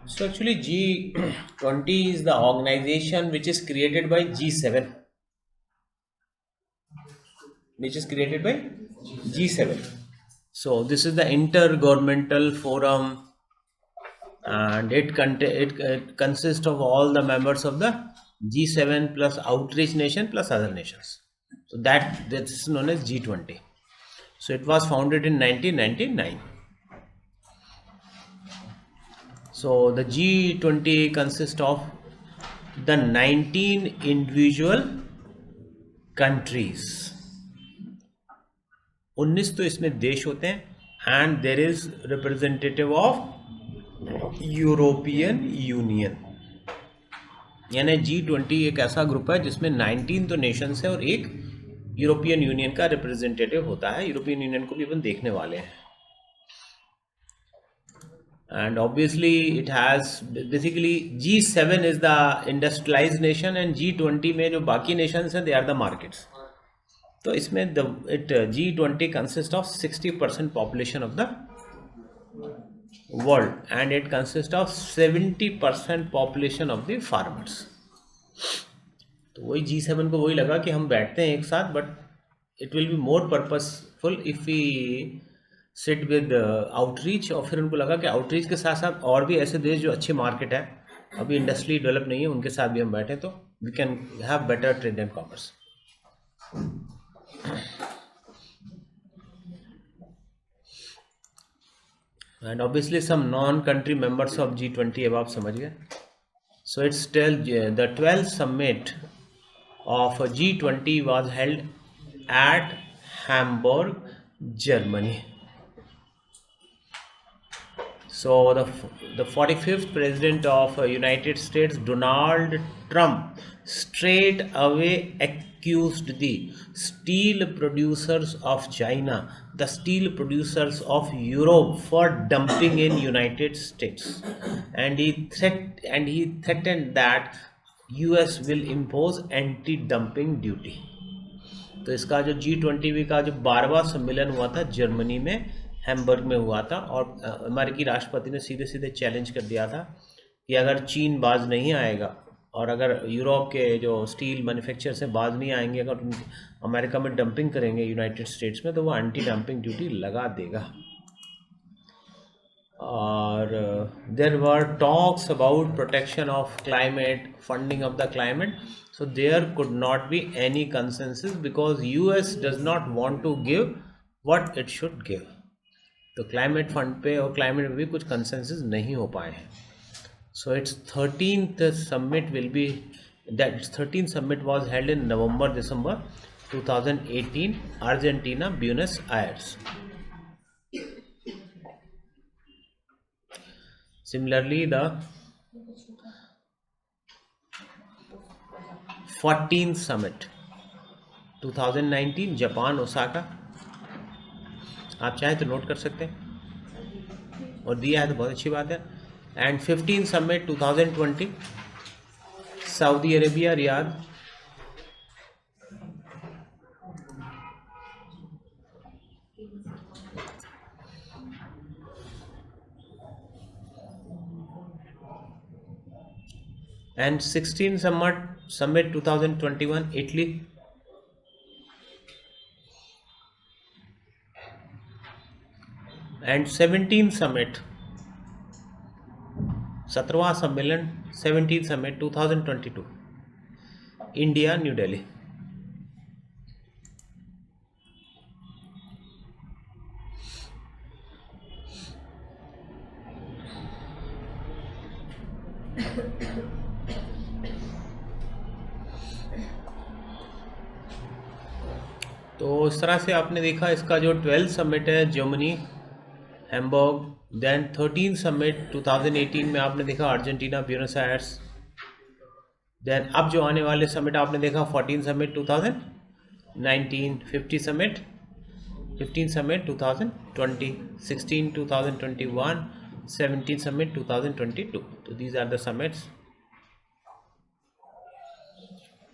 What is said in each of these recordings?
So actually G20 is the organization which is created by G7, which is created by G7. So this is the intergovernmental forum, and it consists of all the members of the G7 plus outreach nation plus other nations. So that's known as G20. So it was founded in 1999. So the G20 consists of the 19 individual countries. 19 तो इसमें देश होते हैं and there is representative of European union. यानी G20 एक ऐसा group है जिसमें 19 तो नेशंस है और एक यूरोपियन यूनियन का रिप्रेजेंटेटिव होता है. यूरोपियन यूनियन को भी अपन देखने वाले हैं. And obviously it has basically G7 is the industrialized nation and G20 में जो बाकी nations हैं they are the markets. तो इसमें G20 consists of 60% population of the world and it consists of 70% population of the farmers. तो वही G7 को वही लगा कि हम बैठते हैं एक साथ, but it will be more purposeful if we sit with outreach. और फिर उनको लगा कि आउटरीच के साथ साथ और भी ऐसे देश जो अच्छे मार्केट है, अभी इंडस्ट्री डेवलप नहीं है, उनके साथ भी हम बैठे तो we can have better trade and commerce. And obviously some non country members of G20 अब आप समझ गए. So it's the 12th summit of G20 was held at Hamburg, Germany. So the 45th president of United States, Donald Trump, straight away accused the steel producers of China, the steel producers of Europe for dumping in United States, and he threatened that US will impose anti-dumping duty. तो इसका जो G20 का जो 12वां सम्मेलन हुआ था Germany में Hamburg में हुआ था, और अमेरिकी राष्ट्रपति ने सीधे सीधे चैलेंज कर दिया था कि अगर चीन बाज नहीं आएगा और अगर यूरोप के जो स्टील मैन्युफैक्चर से बाज नहीं आएंगे, अगर अमेरिका में डंपिंग करेंगे यूनाइटेड स्टेट्स में, तो वो एंटी डंपिंग ड्यूटी लगा देगा. और there were talks about protection of climate, funding of the climate. So there could not be any consensus because US does not want to give what it should give. तो climate fund पे और climate में भी कुछ consensus नहीं हो पाए हैं. So it's 13th summit will be that its 13th summit was held in November-December 2018, Argentina, Buenos Aires. Similarly, the 14th summit 2019, Japan, Osaka. आप चाहे तो नोट कर सकते हैं और दिया है तो बहुत अच्छी बात है. And 15th summit 2020, Saudi Arabia, Riyadh. And 16th summit 2021, Italy. And 17th summit, 17वां सम्मेलन 17th summit 2022, India, new Delhi. तो इस तरह से आपने देखा इसका जो 12th समिट है Germany, Hamburg. Then 13th summit 2018 में आपने देखा अर्जेंटीना, ब्यूनस आयर्स. देन अब जो आने वाले समिट आपने देखा 14th summit 2019, 15th summit 2020, 16 2021, 17th summit 2022. तो दीज आर द समिट्स.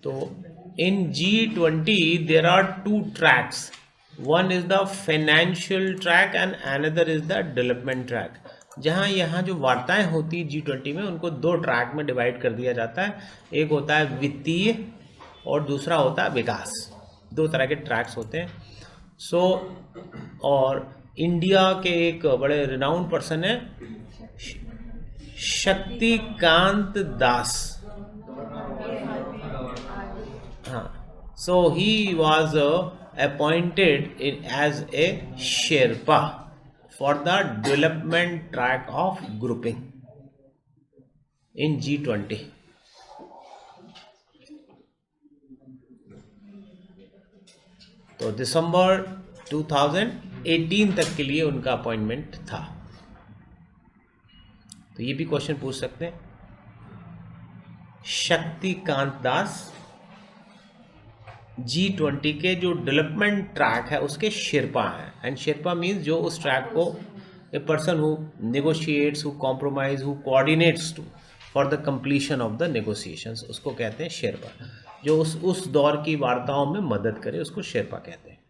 तो in G20 there are two tracks. One is the financial track and another is the development track. जहाँ यहाँ जो वार्ताएं होती G20 में उनको दो ट्रैक में डिवाइड कर दिया जाता है, एक होता है वित्तीय और दूसरा होता है विकास, दो तरह के ट्रैक्स होते हैं। सो और इंडिया के एक बड़े रिनाउंड पर्सन है शक्तिकांत दास, हाँ, so he was appointed as a Sherpa for the development track of grouping in G20. तो दिसंबर 2018 तक के लिए उनका अपॉइंटमेंट था। तो ये भी क्वेश्चन पूछ सकते हैं। शक्तिकांत दास G20 के जो डेवलपमेंट ट्रैक है उसके शेरपा हैं, एंड शेरपा मीन्स जो उस ट्रैक को a person who negotiates, who compromise, who coordinates to for the completion of the negotiations, उसको कहते हैं शेरपा। जो उस दौर की वार्ताओं में मदद करे उसको शेरपा कहते हैं।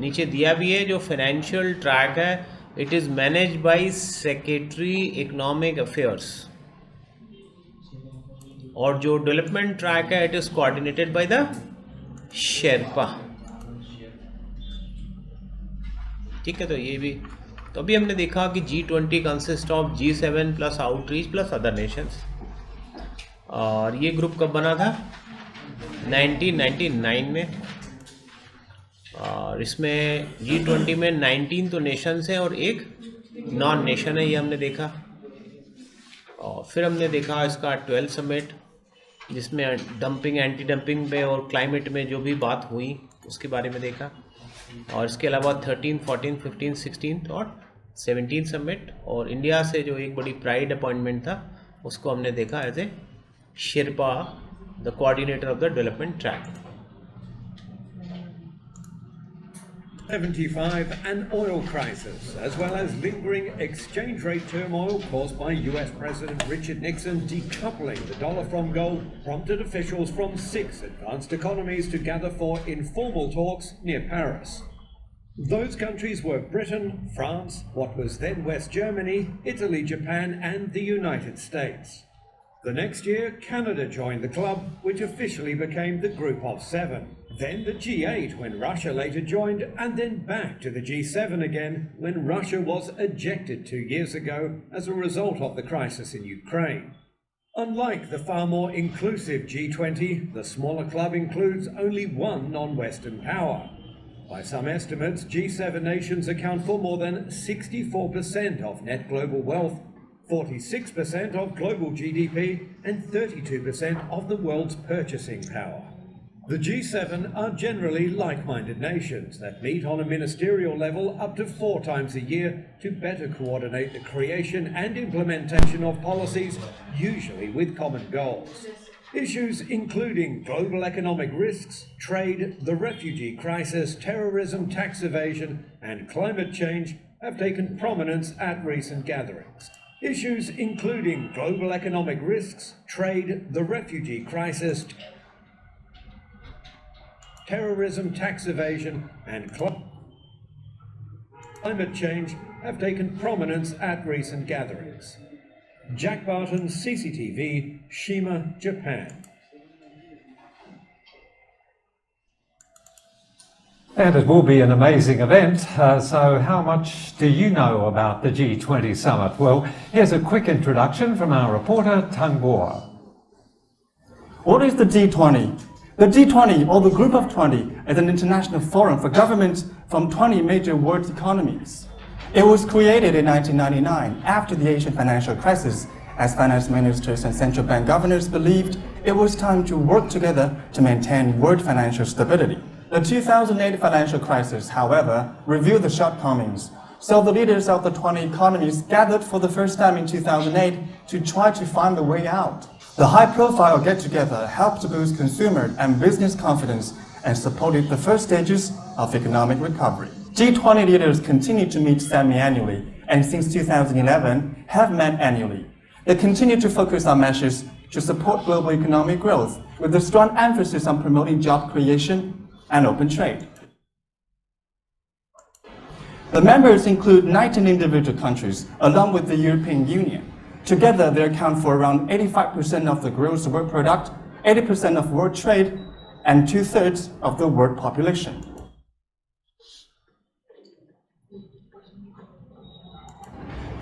नीचे दिया भी है जो फाइनेंशियल ट्रैक है, it is manage by secretary economic affairs, और जो डेवलपमेंट ट्रैक है it is coordinated by the Sherpa. ठीक है, तो ये भी, तो अभी हमने देखा कि G20 consist of G7 plus outreach plus other Nations, और ये ग्रुप कब बना था? 1999 में, और इसमें G20 में 19 तो नेशंस हैं और एक नॉन नेशन है, ये हमने देखा। और फिर हमने देखा इसका 12 समिट, जिसमें डंपिंग, एंटी डंपिंग पे और क्लाइमेट में जो भी बात हुई उसके बारे में देखा। और इसके अलावा 13, 14, 15, 16 और 17 समिट, और इंडिया से जो एक बड़ी प्राइड अपॉइंटमेंट था उसको हमने देखा as a sherpa, the coordinator of the development track. 75 and oil crisis, as well as lingering exchange rate turmoil caused by US President Richard Nixon decoupling the dollar from gold, prompted officials from 6 advanced economies to gather for informal talks near Paris. Those countries were Britain, France, what was then West Germany, Italy, Japan, and the United States. The next year, Canada joined the club, which officially became the Group of 7. Then the G8 when Russia later joined, and then back to the G7 again when Russia was ejected 2 years ago as a result of the crisis in Ukraine. Unlike the far more inclusive G20, the smaller club includes only one non-Western power. By some estimates, G7 nations account for more than 64% of net global wealth, 46% of global GDP, and 32% of the world's purchasing power. The G7 are generally like-minded nations that meet on a ministerial level up to 4 times a year to better coordinate the creation and implementation of policies, usually with common goals. Issues including global economic risks, trade, the refugee crisis, terrorism, tax evasion, and climate change have taken prominence at recent gatherings. Issues including global economic risks, trade, the refugee crisis, terrorism, tax evasion, and climate change have taken prominence at recent gatherings. Jack Barton, CCTV, Shima, Japan. And it will be an amazing event. So how much do you know about the G20 summit? Well, here's a quick introduction from our reporter, Tang Boa. What is the G20? The G20, or the Group of 20, is an international forum for governments from 20 major world economies. It was created in 1999 after the Asian financial crisis, as finance ministers and central bank governors believed it was time to work together to maintain world financial stability. The 2008 financial crisis, however, revealed the shortcomings. So the leaders of the 20 economies gathered for the first time in 2008 to try to find a way out. The high-profile get-together helped to boost consumer and business confidence and supported the first stages of economic recovery. G20 leaders continue to meet semi-annually and since 2011 have met annually. They continue to focus on measures to support global economic growth, with a strong emphasis on promoting job creation and open trade. The members include 19 individual countries, along with the European Union. Together, they account for around 85% of the gross world product, 80% of world trade, and 2/3 of the world population.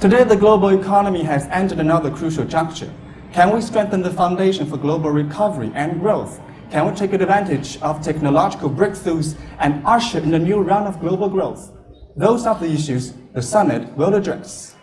Today, the global economy has entered another crucial juncture. Can we strengthen the foundation for global recovery and growth? Can we take advantage of technological breakthroughs and usher in a new round of global growth? Those are the issues the summit will address.